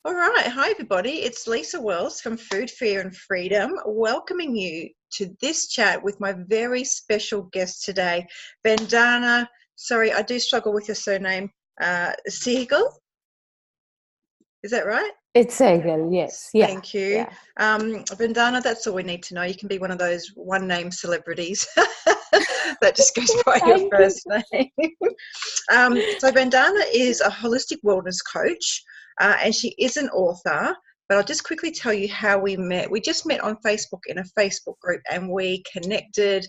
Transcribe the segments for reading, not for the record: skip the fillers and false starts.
All right. Hi, everybody. It's Lisa Wells from Food, Fear and Freedom, welcoming you to this chat with my very special guest today, Vandana. Sorry, I do struggle with your surname. Sehgal. Is that right? It's Sehgal, yes. Yeah. Thank you. Yeah. Vandana, that's all we need to know. You can be one of those one-name celebrities that just goes by your Thank you. first name. So Vandana is a holistic wellness coach, and she is an author. But I'll just quickly tell you how we met. We just met on Facebook in a Facebook group, and we connected.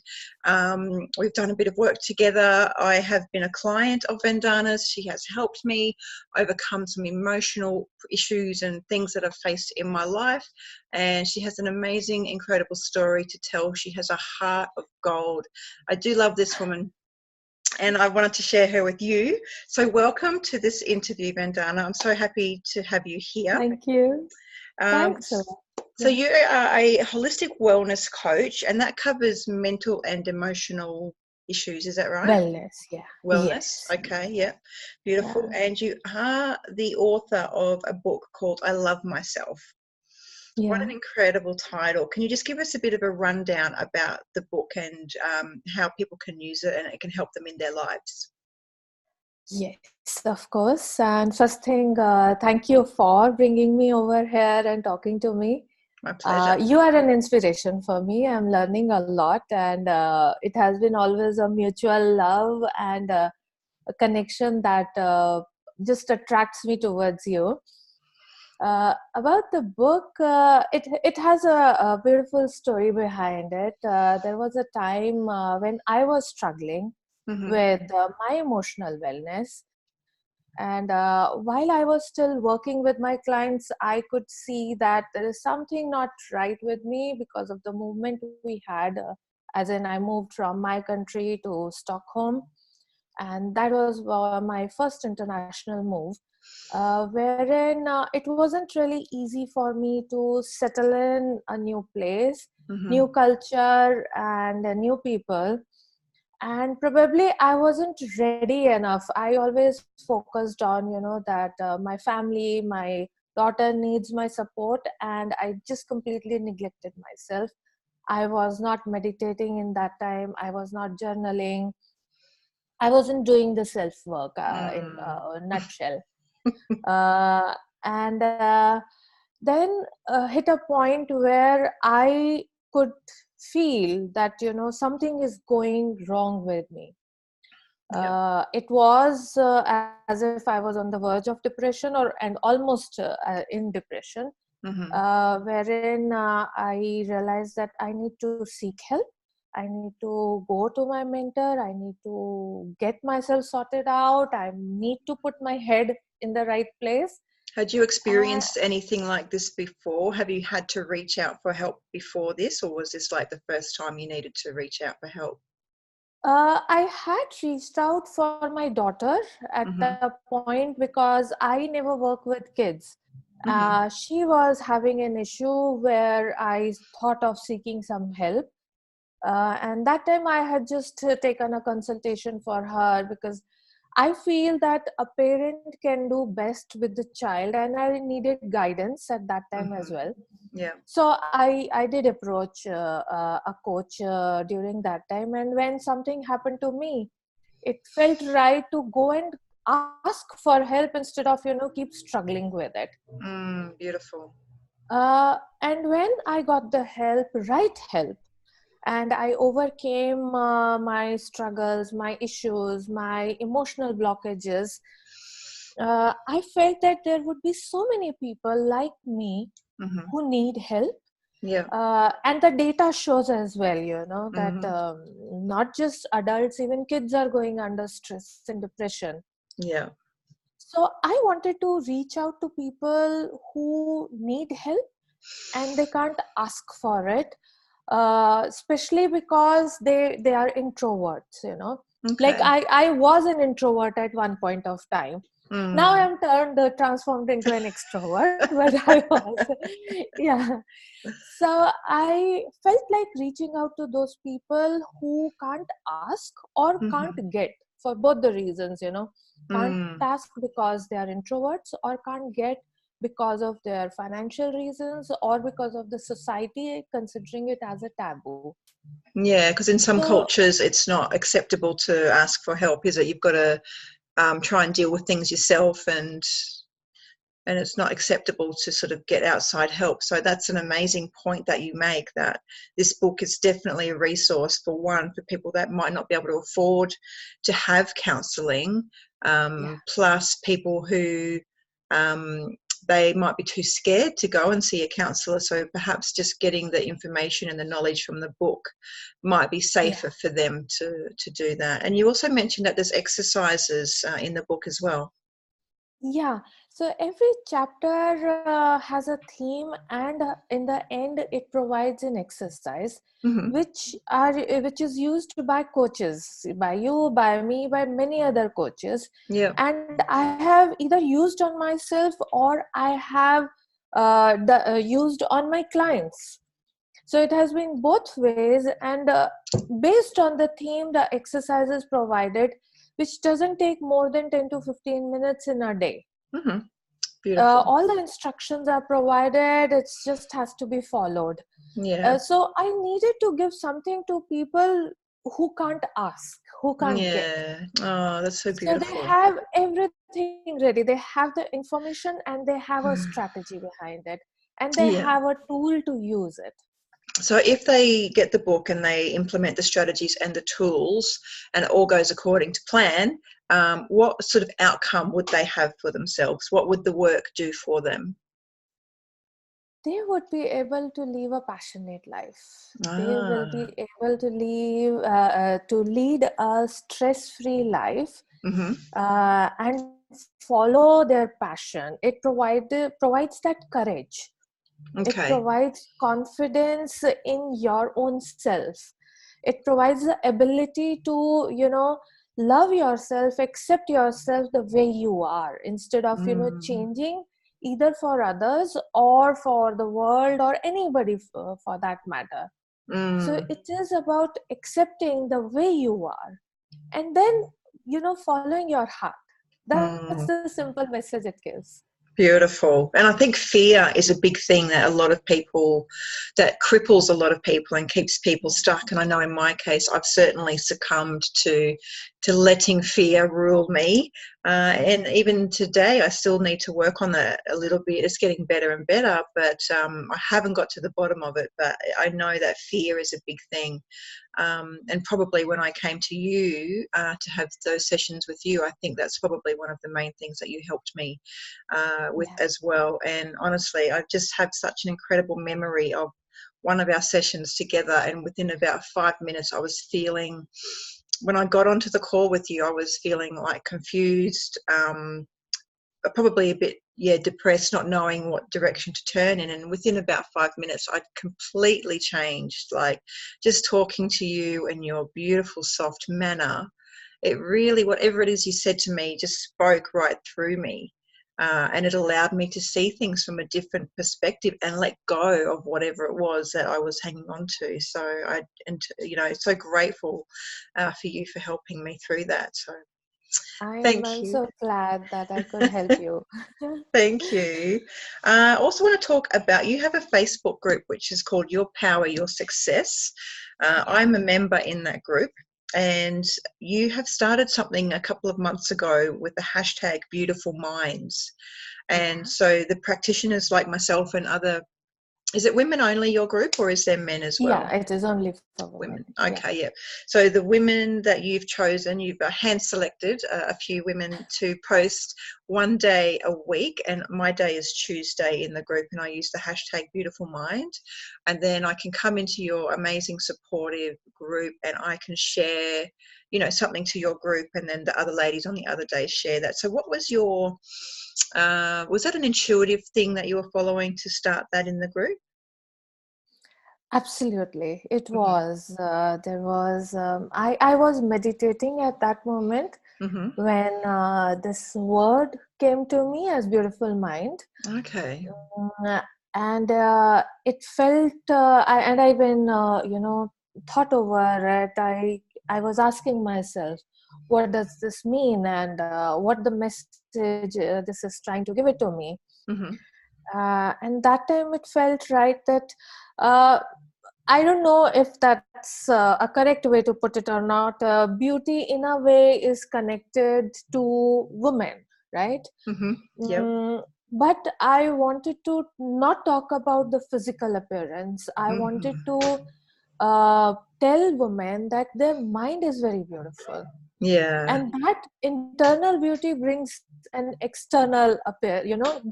We've done a bit of work together. I have been a client of Vandana's. She has helped me overcome some emotional issues and things that I've faced in my life. And she has an amazing, incredible story to tell. She has a heart of gold. I do love this woman, and I wanted to share her with you. So welcome to this interview, Vandana. I'm so happy to have you here. Thank you. Thanks. So you are a holistic wellness coach, and that covers mental and emotional issues. Is that right? Wellness, yeah. Wellness. Yes. Okay, yeah. Beautiful. Yeah. And you are the author of a book called I Love Myself. Yeah. What an incredible title. Can you just give us a bit of a rundown about the book and how people can use it and it can help them in their lives? Yes, of course. And first thing, thank you for bringing me over here and talking to me. My pleasure. You are an inspiration for me. I'm learning a lot, and it has been always a mutual love and a connection that just attracts me towards you. About the book, it has a beautiful story behind it. There was a time when I was struggling with my emotional wellness. And while I was still working with my clients, I could see that there is something not right with me because of the movement we had. As in, I moved from my country to Stockholm. And that was my first international move, wherein it wasn't really easy for me to settle in a new place, new culture, and new people. And probably I wasn't ready enough. I always focused on, that my family, my daughter needs my support, and I just completely neglected myself. I was not meditating in that time. I was not journaling. I wasn't doing the self-work in a nutshell. And then hit a point where I could feel that, something is going wrong with me. It was as if I was on the verge of depression and almost in depression, wherein I realized that I need to seek help. I need to go to my mentor. I need to get myself sorted out. I need to put my head in the right place. Had you experienced anything like this before? Have you had to reach out for help before this, or was this like the first time you needed to reach out for help? I had reached out for my daughter at the point because I never work with kids. She was having an issue where I thought of seeking some help. And that time I had just taken a consultation for her because I feel that a parent can do best with the child, and I needed guidance at that time as well. Yeah. So I did approach a coach during that time, and when something happened to me, it felt right to go and ask for help instead of keep struggling with it. Beautiful. And when I got the right help, and I overcame my struggles, my issues, my emotional blockages, I felt that there would be so many people like me who need help. Yeah. And the data shows as well, that not just adults, even kids are going under stress and depression. Yeah. So I wanted to reach out to people who need help and they can't ask for it. Especially because they are introverts, Okay. Like I was an introvert at one point of time. Now I'm transformed into an extrovert, but I was, yeah. So I felt like reaching out to those people who can't ask or can't get, for both the reasons, can't ask because they are introverts or can't get because of their financial reasons or because of the society considering it as a taboo. Yeah, because in some So cultures it's not acceptable to ask for help, is it? You've got to try and deal with things yourself, and it's not acceptable to sort of get outside help. So that's an amazing point that you make, that this book is definitely a resource for people that might not be able to afford to have counselling, yeah, plus people who they might be too scared to go and see a counsellor. So perhaps just getting the information and the knowledge from the book might be yeah. safer for them to do that. And you also mentioned that there's exercises in the book as well. Yeah, so every chapter has a theme, and in the end, it provides an exercise, Mm-hmm. which is used by coaches, by you, by me, by many other coaches, Yeah. and I have either used on myself or I have used on my clients. So it has been both ways, and based on the theme, the exercises provided, which doesn't take more than 10 to 15 minutes in a day. Mm-hmm. Beautiful. All the instructions are provided, it just has to be followed. Yeah. So I needed to give something to people who can't ask, who can't get. Yeah. Oh, that's so So they beautiful. have everything ready, they have the information and they have a strategy behind it, and they Yeah. have a tool to use it. So if they get the book and they implement the strategies and the tools and it all goes according to plan, what sort of outcome would they have for themselves? What would the work do for them? They would be able to live a passionate life. They will Ah. be able to lead a stress-free life, Mm-hmm. and follow their passion. It provides that courage. It Okay. provides confidence in your own self. It provides the ability to, love yourself, accept yourself the way you are, instead of, Mm. changing either for others or for the world or anybody for that matter. So Mm. it is about accepting the way you are, and then, following your heart. That's the Mm. simple message it gives. Beautiful. And I think fear is a big thing that that cripples a lot of people and keeps people Yeah. stuck. And I know in my case, I've certainly succumbed to letting fear rule me. And even today, I still need to work on that a little bit. It's getting better and better, but I haven't got to the bottom of it. But I know that fear is a big thing. And probably when I came to you to have those sessions with you, I think that's probably one of the main things that you helped me with Yeah. as well. And honestly, I just have such an incredible memory of one of our sessions together. And within about 5 minutes, I was feeling, when I got onto the call with you, I was feeling like confused, probably a bit depressed, not knowing what direction to turn in. And within about 5 minutes I'd completely changed, like just talking to you and your beautiful soft manner, it really, whatever it is you said to me, just spoke right through me. And it allowed me to see things from a different perspective and let go of whatever it was that I was hanging on to. So so grateful for you for helping me through that. So thank I'm you. so glad that I could help you. Thank you. I also want to talk about, you have a Facebook group which is called Your Power, Your Success. Yeah. I'm a member in that group, and you have started something a couple of months ago with the hashtag Beautiful Minds. And Yeah. so the practitioners like myself and other, is it women only, your group, or is there men as Yeah, well? it is only for Women. women. Yeah. Okay, yeah. So the women that you've chosen, you've hand selected a few women to post one day a week, and my day is Tuesday in the group, and I use the hashtag Beautiful Mind, and then I can come into your amazing supportive group and I can share, something to your group, and then the other ladies on the other days share that. So what was your was that an intuitive thing that you were following to start that in the group? Absolutely. It Mm-hmm. was. There was. I was meditating at that moment Mm-hmm. when this word came to me as beautiful mind. Okay. Mm, and it felt, and I when thought over it, I was asking myself, what does this mean, and what the message this is trying to give it to me. Mm-hmm. And that time it felt right that uh, I don't know if that's a correct way to put it or not. Beauty in a way is connected to women, right? Mm-hmm. Yep. Mm, but I wanted to not talk about the physical appearance. I wanted Mm-hmm. to tell women that their mind is very beautiful, Yeah. and that internal beauty brings an external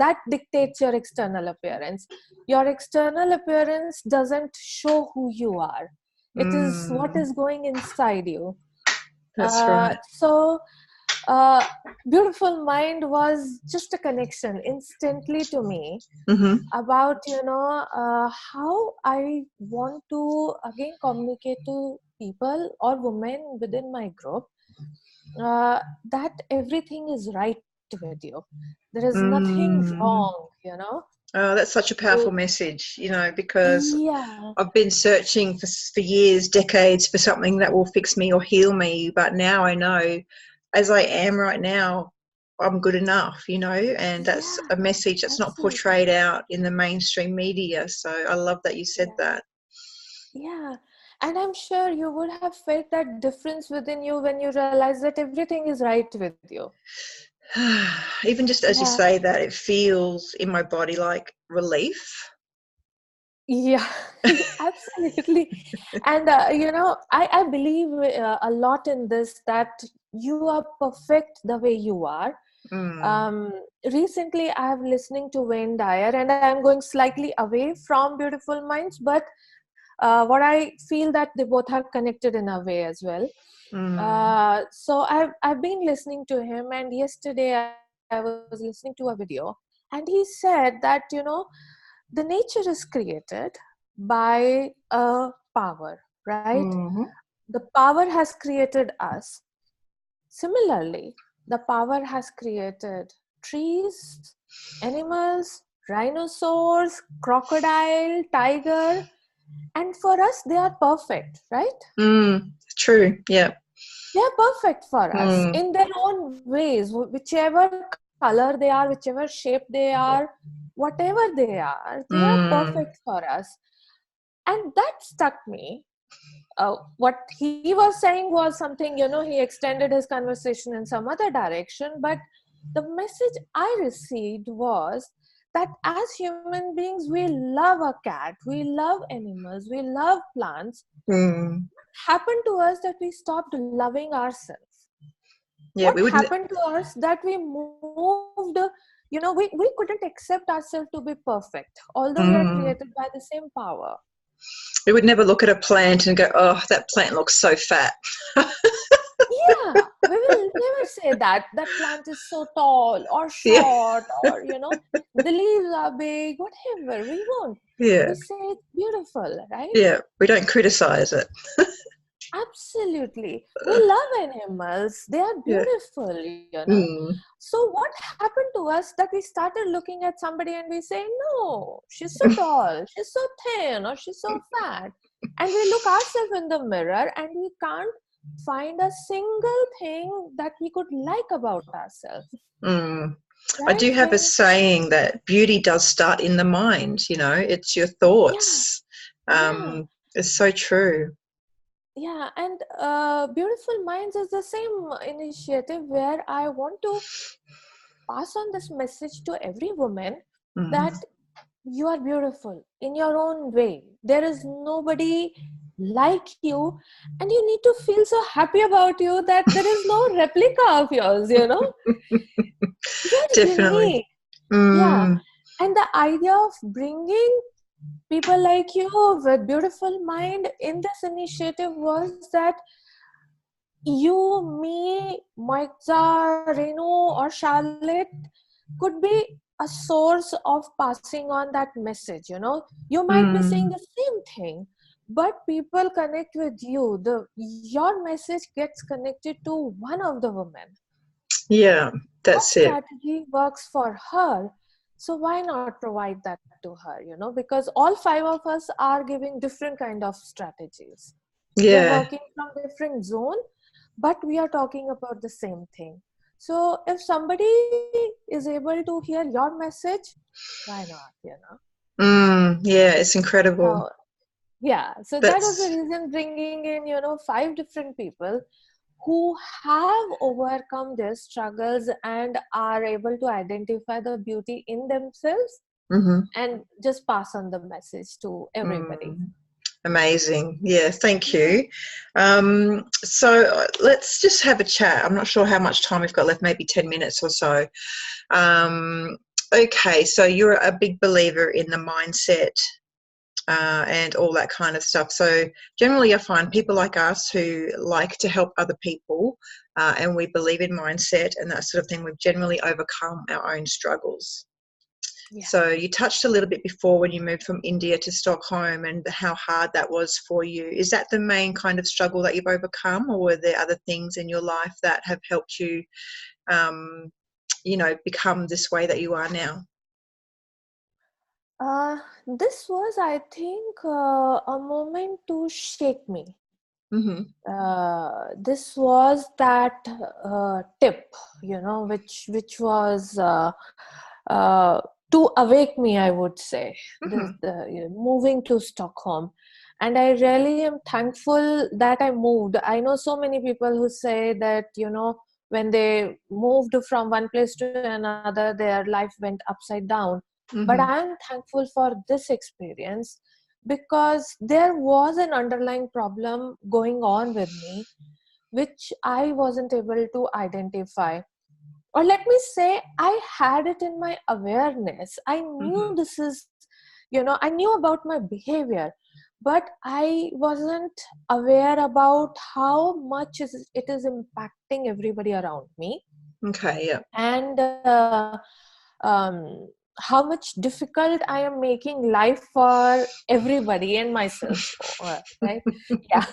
that dictates your external appearance. Your external appearance doesn't show who you are. It is what Mm. is going inside you. That's right. So uh, beautiful mind was just a connection instantly to me Mm-hmm. about how I want to again communicate to people or women within my group that everything is right with you. There is nothing Mm. wrong. Oh, that's such a powerful message, because Yeah, I've been searching for years, decades, for something that will fix me or heal me. But now I know, as I am right now, I'm good enough, and that's yeah, a message that's not absolutely. portrayed out in the mainstream media. So I love that you said Yeah, that. yeah. And I'm sure you would have felt that difference within you when you realize that everything is right with you. Even just as you Yeah, say that, it feels in my body like relief. yeah, absolutely. And I believe a lot in this, that you are perfect the way you are. Mm. um, Recently I have listening to Wayne Dyer, and I am going slightly away from Beautiful Minds, but what I feel that they both are connected in a way as well. Mm. So I've been listening to him, and yesterday I was listening to a video, and he said that the nature is created by a power, right? Mm-hmm. The power has created us. Similarly, the power has created trees, animals, rhinoceros, crocodile, tiger, and for us, they are perfect, right? Mm. True. Yeah. They are perfect for us Mm. in their own ways, whichever color they are, whichever shape they are, whatever they are Mm. perfect for us. And that stuck me. What he was saying was something, he extended his conversation in some other direction, but the message I received was that as human beings, we love a cat, we love animals, we love plants. Mm. Happened to us that we stopped loving ourselves? Yeah, What we wouldn't. happened to us that we moved, we couldn't accept ourselves to be perfect, although we are Mm. created by the same power. We would never look at a plant and go, "Oh, that plant looks so fat." Yeah, we will never say that plant is so tall or Yeah, short, or the leaves are big, whatever. We won't. yeah, We say it's beautiful, right? yeah. We don't criticize it. Absolutely. We love animals. They are Yeah. beautiful. Mm. So what happened to us that we started looking at somebody and we say, no, she's so tall, she's so thin, or she's so fat. And we look ourselves in the mirror and we can't find a single thing that we could like about ourselves. Mm. I Right? do have a saying that beauty does start in the mind. It's your Yeah, thoughts. yeah. It's so true. Yeah, and Beautiful Minds is the same initiative where I want to pass on this message to every woman Mm. that you are beautiful in your own way. There is nobody like you, and you need to feel so happy about you that there is no replica of yours. You're Definitely. unique. Yeah. Mm. And the idea of bringing people like you with beautiful mind in this initiative was that you, me, Moiza, Renu, or Charlotte could be a source of passing on that message. You might be saying Mm. the same thing, but people connect with you. Your message gets connected to one of the women. Yeah, That that's it. strategy works for her. So why not provide that to her? Because all five of us are giving different kind of strategies. We are Yeah. working from different zone, but we are talking about the same thing. So if somebody is able to hear your message, why not, Yeah, it's incredible. So, yeah, so that was the That's reason, bringing in, 5 different people who have overcome their struggles and are able to identify the beauty in themselves mhm. and just pass on the message to everybody. Amazing. Yeah, thank you. So let's just have a chat. I'm not sure how much time we've got left, maybe 10 minutes or so. Okay, so you're a big believer in the mindset and all that kind of stuff. So generally I find people like us who like to help other people and we believe in mindset and that sort of thing, we've generally overcome our own struggles. Yeah. So you touched a little bit before when you moved from India to Stockholm and how hard that was for you. Is that the main kind of struggle that you've overcome, or were there other things in your life that have helped you, become this way that you are now? This was, I think, a moment to shake me. Mm-hmm. This was that tip, which was uh, to awake me, I would say, Mm-hmm. moving to Stockholm. And I really am thankful that I moved. I know so many people who say that, when they moved from one place to another, their life went upside down. But Mm-hmm. I am thankful for this experience, because there was an underlying problem going on with me, which I wasn't able to identify. Or let me say, I had it in my awareness. I knew Mm-hmm. this is, I knew about my behavior, but I wasn't aware about how much it is impacting everybody around me. Okay, yeah. And um, how much difficult I am making life for everybody and myself, right? Yeah.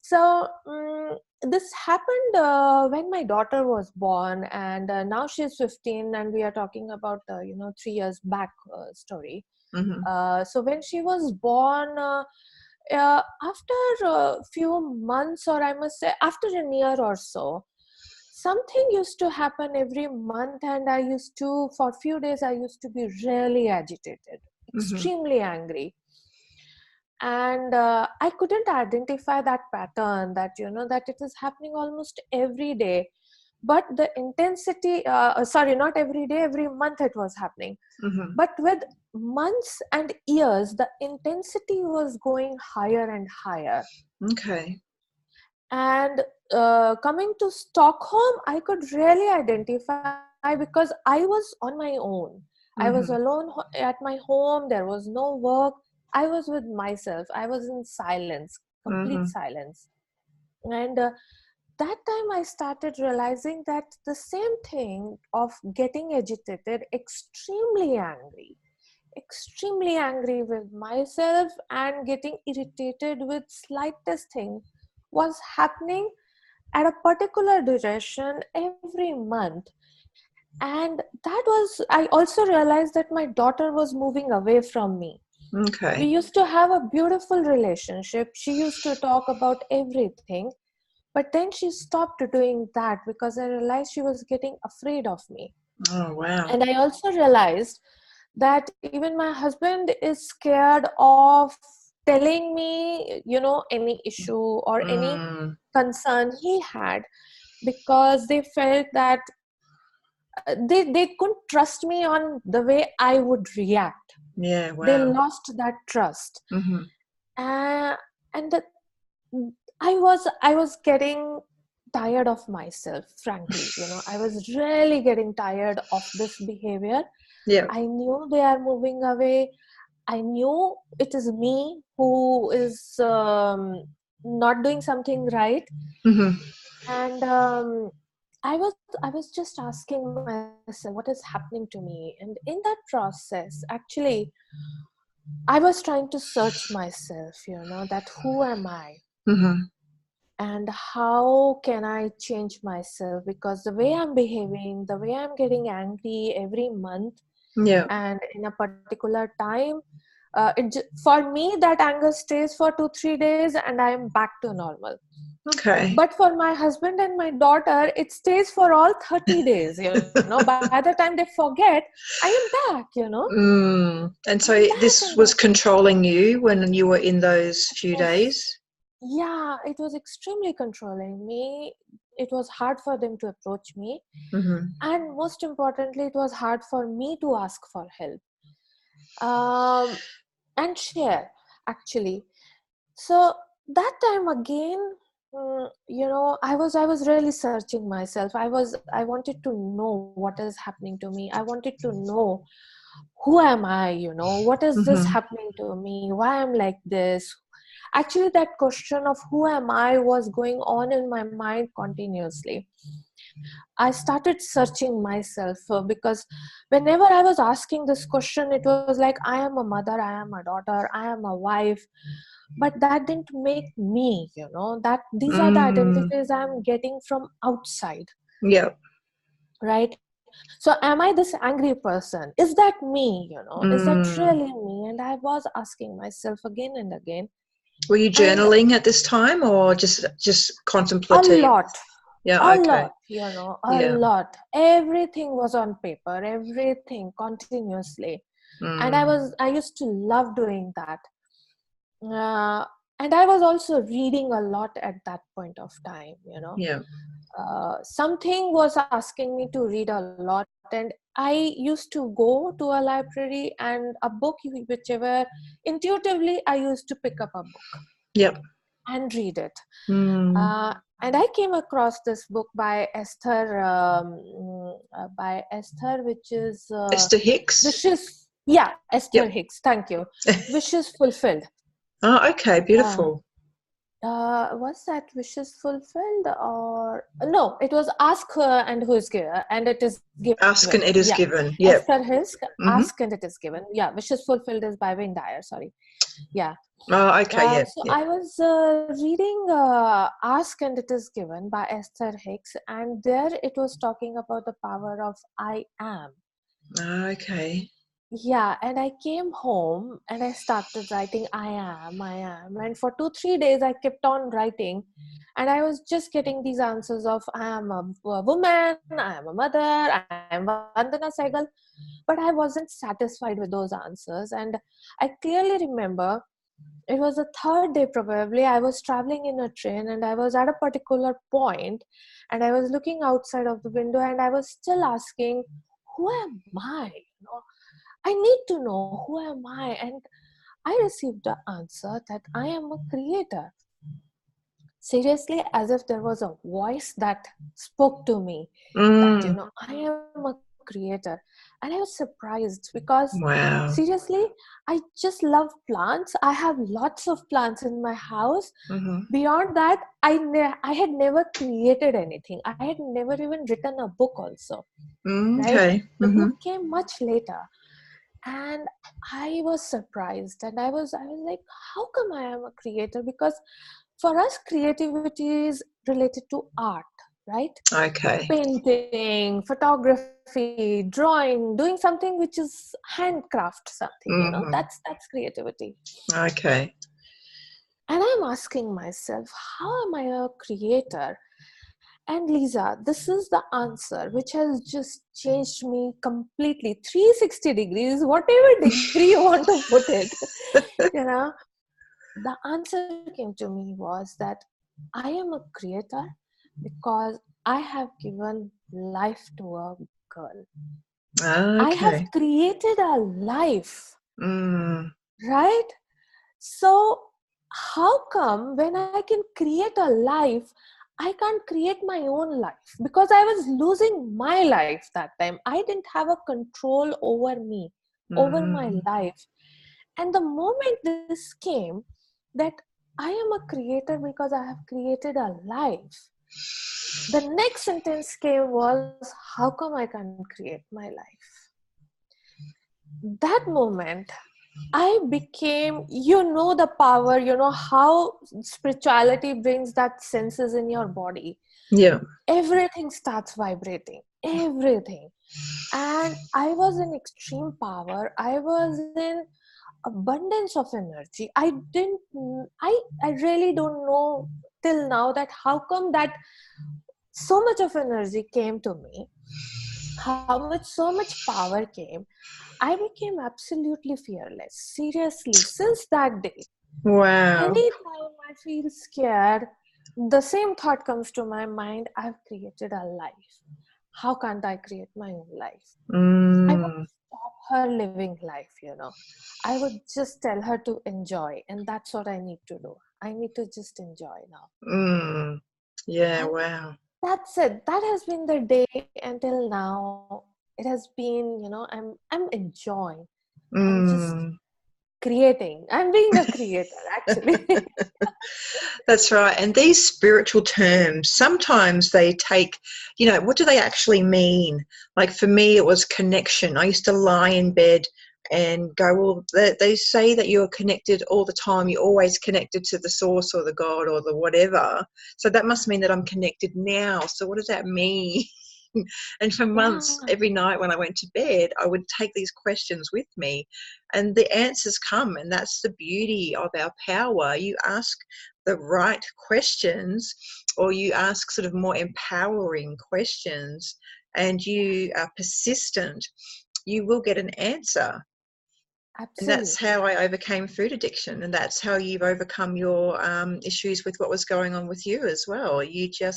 So this happened when my daughter was born, and now she's 15, and we are talking about 3 years back story. Mm-hmm. So when she was born, after a few months, or I must say after a year or so, something used to happen every month, and I used to, for a few days, I used to be really agitated, Mm-hmm. extremely angry. And I couldn't identify that pattern, that that it is happening almost every day, but the intensity, sorry, not every day, every month it was happening. Mm-hmm. But with months and years, the intensity was going higher and higher. Okay. And coming to Stockholm, I could really identify, because I was on my own. I was Mm-hmm. alone at my home. There was no work. I was with myself. I was in silence, complete Mm-hmm. silence. And that time I started realizing that the same thing of getting agitated, extremely angry with myself, and getting irritated with slightest thing, was happening at a particular duration every month. And that was, I also realized that my daughter was moving away from me. We Okay. used to have a beautiful relationship. She used to talk about everything, but then she stopped doing that, because I realized she was getting afraid of me. Oh, wow. And I also realized that even my husband is scared of telling me, any issue or any Mm. concern he had, because they felt that they couldn't trust me on the way I would react. Yeah, They wow. lost that trust. Mm-hmm. uh, and I was getting tired of myself, frankly. I was really getting tired of this behavior. Yeah. I knew they are moving away. I knew it is me who is not doing something right. Mm-hmm. And I was just asking myself, what is happening to me? And in that process, actually, I was trying to search myself, that who am I, Mm-hmm. and how can I change myself? Because the way I'm behaving, the way I'm getting angry every month Yeah. and in a particular time, for me, that anger stays for 2-3 days and I'm back to normal. Okay. But for my husband and my daughter, it stays for all 30 days, by the time they forget, I am back, And I'm so back this and was back. controlling you when you were in those It few was, days? yeah, it was extremely controlling me. It was hard for them to approach me. Mm-hmm. And most importantly, it was hard for me to ask for help. And share, actually. So that time again, I was really searching myself. I wanted to know what is happening to me. I wanted to know, who am I, what is this Mm-hmm. happening to me, why I'm like this. Actually, that question of who am I was going on in my mind continuously. I started searching myself, because whenever I was asking this question, it was like, I am a mother, I am a daughter, I am a wife, but that didn't make me, that these are the Mm. identities I'm getting from outside, Yep. right? So am I this angry person? Is that me? Is that Mm. really me? And I was asking myself again and again. Were you And journaling at this time, or just a contemplative? lot, Yeah. a Okay. lot, a Yeah. lot. Everything was on paper, everything continuously. And Mm. I used to love doing that. Uh, and I was also reading a lot at that point of time, Yeah. something was asking me to read a lot, and I used to go to a library, and a book, whichever, intuitively I used to pick up a book Yep. and read it. Mm. And I came across this book by Esther, which is Esther Hicks. Wishes. Yeah, Esther Yep. Hicks. Thank you. Wishes Fulfilled. Oh, okay. Uh, Beautiful. was that Wishes Fulfilled, or no? It was Ask Her and Who Is Given, and It Is Ask Given. and it is Yeah, given. Yep. Esther Hicks. Mm-hmm. Ask and It Is Given. Yeah, Wishes Fulfilled is by Wayne Dyer. Sorry. Yeah. Oh, okay. Yeah. So Yeah. I was reading Ask and It Is Given by Esther Hicks, and there it was talking about the power of I am. Okay. Yeah, and I came home and I started writing I am, I am. And for 2-3 days, I kept on writing. And I was just getting these answers of I am a woman, I am a mother, I am Vandana Sehgal. But I wasn't satisfied with those answers. And I clearly remember it was the third day, probably. I was traveling in a train and I was at a particular point and I was looking outside of the window and I was still asking, who am I? I need to know, who am I? And I received the answer that I am a creator. Seriously, as if there was a voice that spoke to me that, Mm. I am a creator. And I was surprised because Wow. seriously, I just love plants. I have lots of plants in my house. Mm-hmm. Beyond that, I had never created anything. I had never even written a book also, right? Okay. The Mm-hmm. book came much later. And I was surprised, and I was like, how come I am a creator? Because for us, creativity is related to art, right? Okay. Painting, photography, drawing, doing something which is handcraft something, Mm-hmm. that's creativity. Okay. And I'm asking myself, how am I a creator? And Lisa, this is the answer which has just changed me completely, 360 degrees, whatever degree you want to put it. you know the answer came to me was that I am a creator because I have given life to a girl. I have Okay. created a life, Mm. right? So, how come when I can create a life, I can't create my own life? Because I was losing my life that time. I didn't have a control over me, over my Mm. life. And the moment this came, that I am a creator because I have created a life, the next sentence came was, how come I can't create my life? That moment, I became, the power, how spirituality brings that senses in your body. Yeah. Everything starts vibrating, everything. And I was in extreme power. I was in abundance of energy. I really don't know till now that how come that so much of energy came to me, so much power came. I became absolutely fearless. Seriously, since that day, Wow. anytime I feel scared, the same thought comes to my mind: I've created a life. How can't I create my own life? I won't Mm, stop her living life. I would just tell her to enjoy, and that's what I need to do. I need to just enjoy now. mm. Yeah, And wow. that's it. That has been the day until now. It has been, I'm enjoying. I'm just Mm. creating. I'm being a creator, actually. That's right. And these spiritual terms, sometimes they take, what do they actually mean? Like for me, it was connection. I used to lie in bed and go, well, they say that you're connected all the time. You're always connected to the source or the God or the whatever. So that must mean that I'm connected now. So what does that mean? And for months, Yeah, every night when I went to bed, I would take these questions with me and the answers come. And that's the beauty of our power. You ask the right questions, or you ask sort of more empowering questions, and you are persistent, you will get an answer. And that's absolutely. how I overcame food addiction, and that's how you've overcome your issues with what was going on with you as well.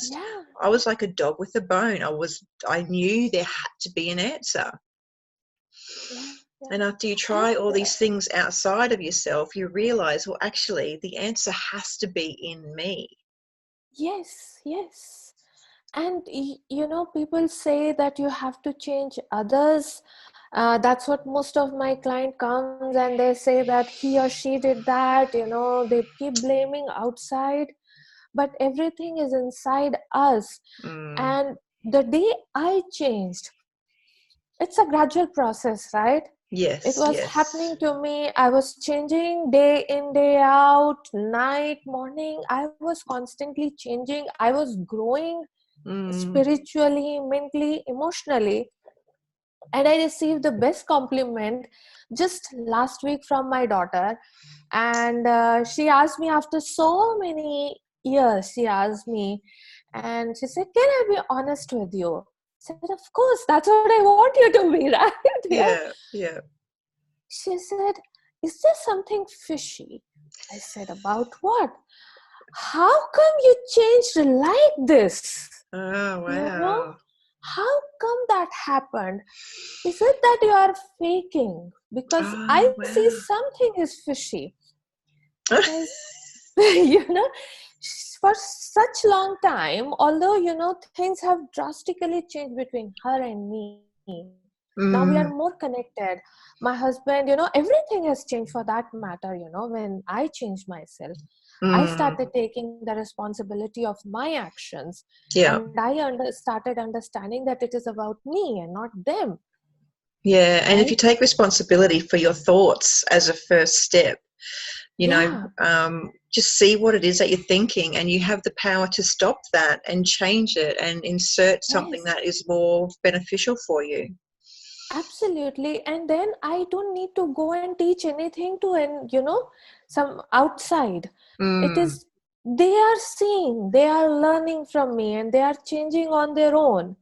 Yeah, I was like a dog with a bone. I knew there had to be an answer. yeah, yeah. And after you And try all these things outside of yourself, you realize, well, actually, the answer has to be in me. yes, yes. And people say that you have to change others. That's what most of my client comes and they say that he or she did that. They keep blaming outside, but everything is inside us. Mm, And the day I changed, it's a gradual process, right? It yes, was yes. happening to me. I was changing day in, day out, night, morning. I was constantly changing. I was growing Mm, spiritually, mentally, emotionally. And I received the best compliment just last week from my daughter. And she asked me after so many years, she asked me, and she said, "Can I be honest with you?" I said, "Of course, that's what I want you to be," right? Yeah. yeah, yeah. She said, "Is there something fishy?" I said, "About what? How come you changed like this? Oh, You know, wow. how come that happened? Is it that you are faking? Because I Oh, see wow. something is fishy." Because, you know, for such long time, although, things have drastically changed between her and me. Now we are more Mm, connected. My husband, everything has changed for that matter. When I changed myself, I mm, started taking the responsibility of my actions, yeah, and I started understanding that it is about me and not them, yeah. And if right? you take responsibility for your thoughts as a first step, Yeah, just see what it is that you're thinking, and you have the power to stop that and change it and insert something yes. that is more beneficial for you. Absolutely. And then I don't need to go and teach anything to, some outside. It Mm, is, they are seeing, they are learning from me, and they are changing on their own,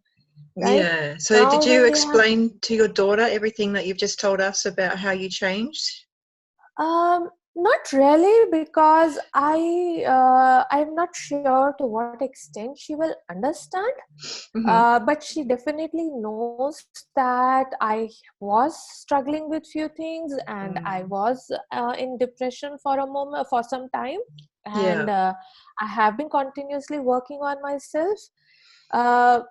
right? yeah. So did Now, you when they have, explain to your daughter everything that you've just told us about how you changed? not really, because I'm not sure to what extent she will understand. Mm-hmm. But she definitely knows that I was struggling with few things, and I Mm, was in depression for a moment, for some time, yeah, and I have been continuously working on myself,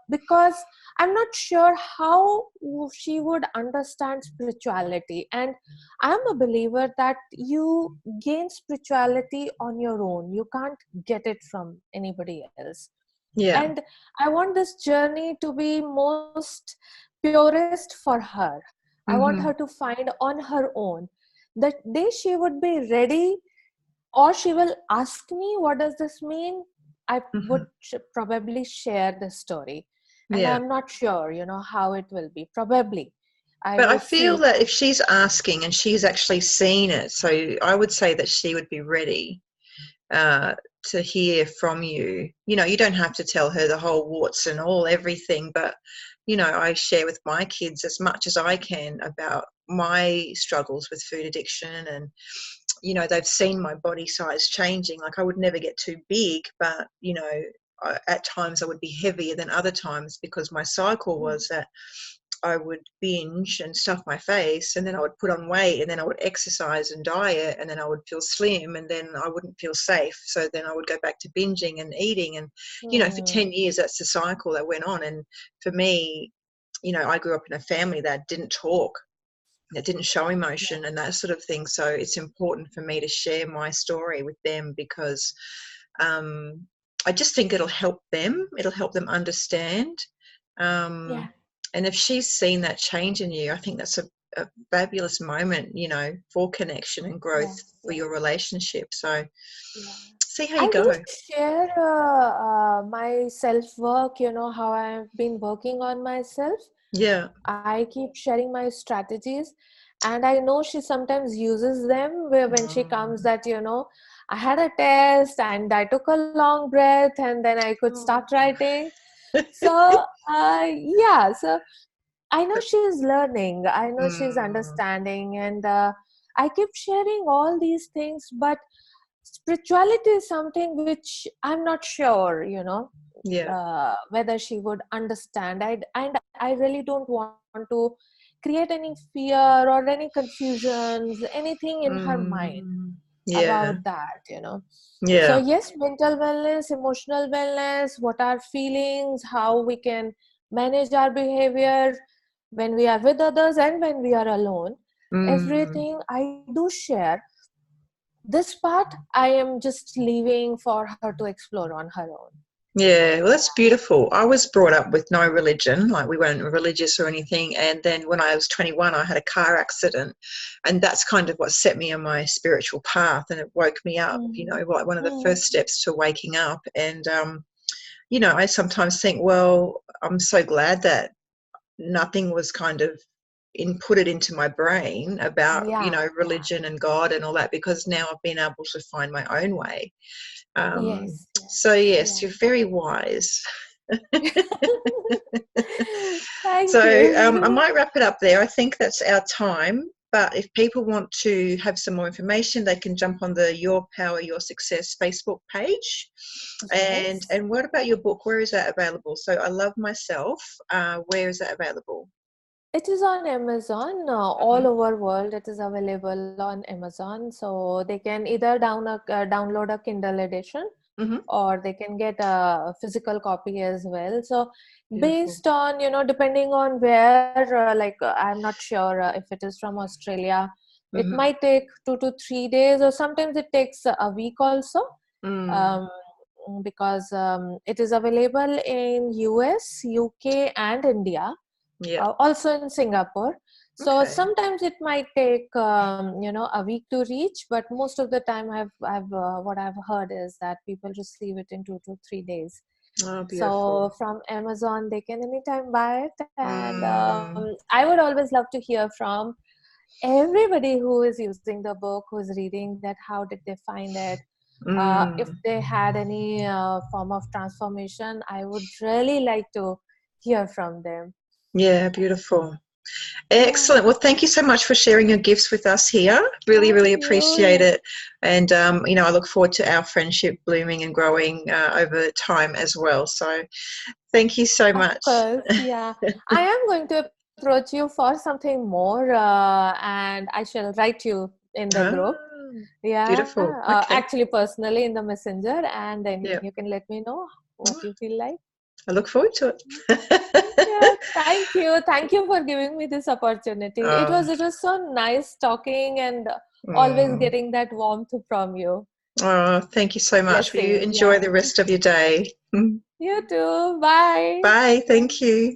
because I'm not sure how she would understand spirituality. And I'm a believer that you gain spirituality on your own. You can't get it from anybody else. yeah. And I want this journey to be most purest for her. I want her Mm-hmm. to find on her own. That day she would be ready, or she will ask me, "What does this mean?" I Mm-hmm. would probably share the story. And Yeah. I'm not sure, how it will be. Probably. I But I would feel see. that if she's asking and she's actually seen it, so I would say that she would be ready uh, to hear from you. You know, you don't have to tell her the whole warts and all, everything, but, you know, I share with my kids as much as I can about my struggles with food addiction, and, you know, they've seen my body size changing. Like, I would never get too big, but, you know, at times I would be heavier than other times because my cycle Mm. was that I would binge and stuff my face, and then I would put on weight, and then I would exercise and diet, and then I would feel slim, and then I wouldn't feel safe. So then I would go back to binging and eating. And, you know, for Mm. 10 years, that's the cycle that went on. And for me, you know, I grew up in a family that didn't talk, that didn't show emotion and that sort of thing. So it's important for me to share my story with them because um, I just think it'll help them. It'll help them understand. Yeah. And if she's seen that change in you, I think that's a fabulous moment, you know, for connection and growth Yeah. for Yeah. your relationship. So Yeah. see how you I do go. share my self work, you know, how I've been working on myself. Yeah. I keep sharing my strategies, and I know she sometimes uses them where when she comes Mm. that, you know, I had a test and I took a long breath and then I could start Oh. writing. So, yeah, so I know she's learning, I know she's Mm. understanding, and I keep sharing all these things, but spirituality is something which I'm not sure, you know, Yeah. whether she would understand. And I really don't want to create any fear or any confusions, anything in her mind Mm. Yeah. about that, you know. So Yeah. yes, mental wellness, emotional wellness, what are feelings, how we can manage our behavior when we are with others and when we are alone, Mm. everything I do share. This part I am just leaving for her to explore on her own. Yeah, well, that's beautiful. I was brought up with no religion, like we weren't religious or anything. And then when I was 21, I had a car accident, and that's kind of what set me on my spiritual path. And it woke me up, you Mm. know, like one of the Mm. first steps to waking up. And, you know, I sometimes think, well, I'm so glad that nothing was kind of inputted into my brain about, you Yeah, know, yeah. religion and God and all that, because now I've been able to find my own way. Yes, So, yes, yes, yeah. you're very wise. Thank So I you. might wrap it up there. I think that's our time. But if people want to have some more information, they can jump on the Your Power, Your Success Facebook page. Yes. And what about your book? Where is that available? So I Love Myself. Where is that available? It is on Amazon, all Hmm. over world. It is available on Amazon. So they can either download a Kindle edition, Hmm. or they can get a physical copy as well. So Beautiful. based on, you know, depending on where, I'm not sure if it is from Australia, it Hmm. might take 2 to 3 days, or sometimes it takes a week also. Mm. um, because it is available in US, UK and India, Yeah. also in Singapore. So Okay. sometimes it might take you know, a week to reach, but most of the time I've what I've heard is that people receive it in 2 to 3 days. Oh, So beautiful. from Amazon they can anytime buy it, and Mm. I would always love to hear from everybody who is using the book, who is reading that, how did they find it, if Mm. they had any form of transformation. I would really like to hear from them. Yeah, beautiful. Yeah. Excellent. Well, thank you so much for sharing your gifts with us here. Really, Thank really appreciate you. it. And, you know, I look forward to our friendship blooming and growing over time as well. So thank you so Of much. course, yeah. I am going to approach you for something more, and I shall write you in the Ah, group. Yeah, beautiful. Okay. actually, personally in the messenger, and then Yeah. you can let me know what you feel like. I look forward to Yeah, it. thank you. Thank you for giving me this opportunity. Oh, It was so nice talking and always mm. getting that warmth from you. Oh, thank you so much. Will you Blessing. enjoy Yeah. the rest of your day? You too. Bye. Bye. Thank you.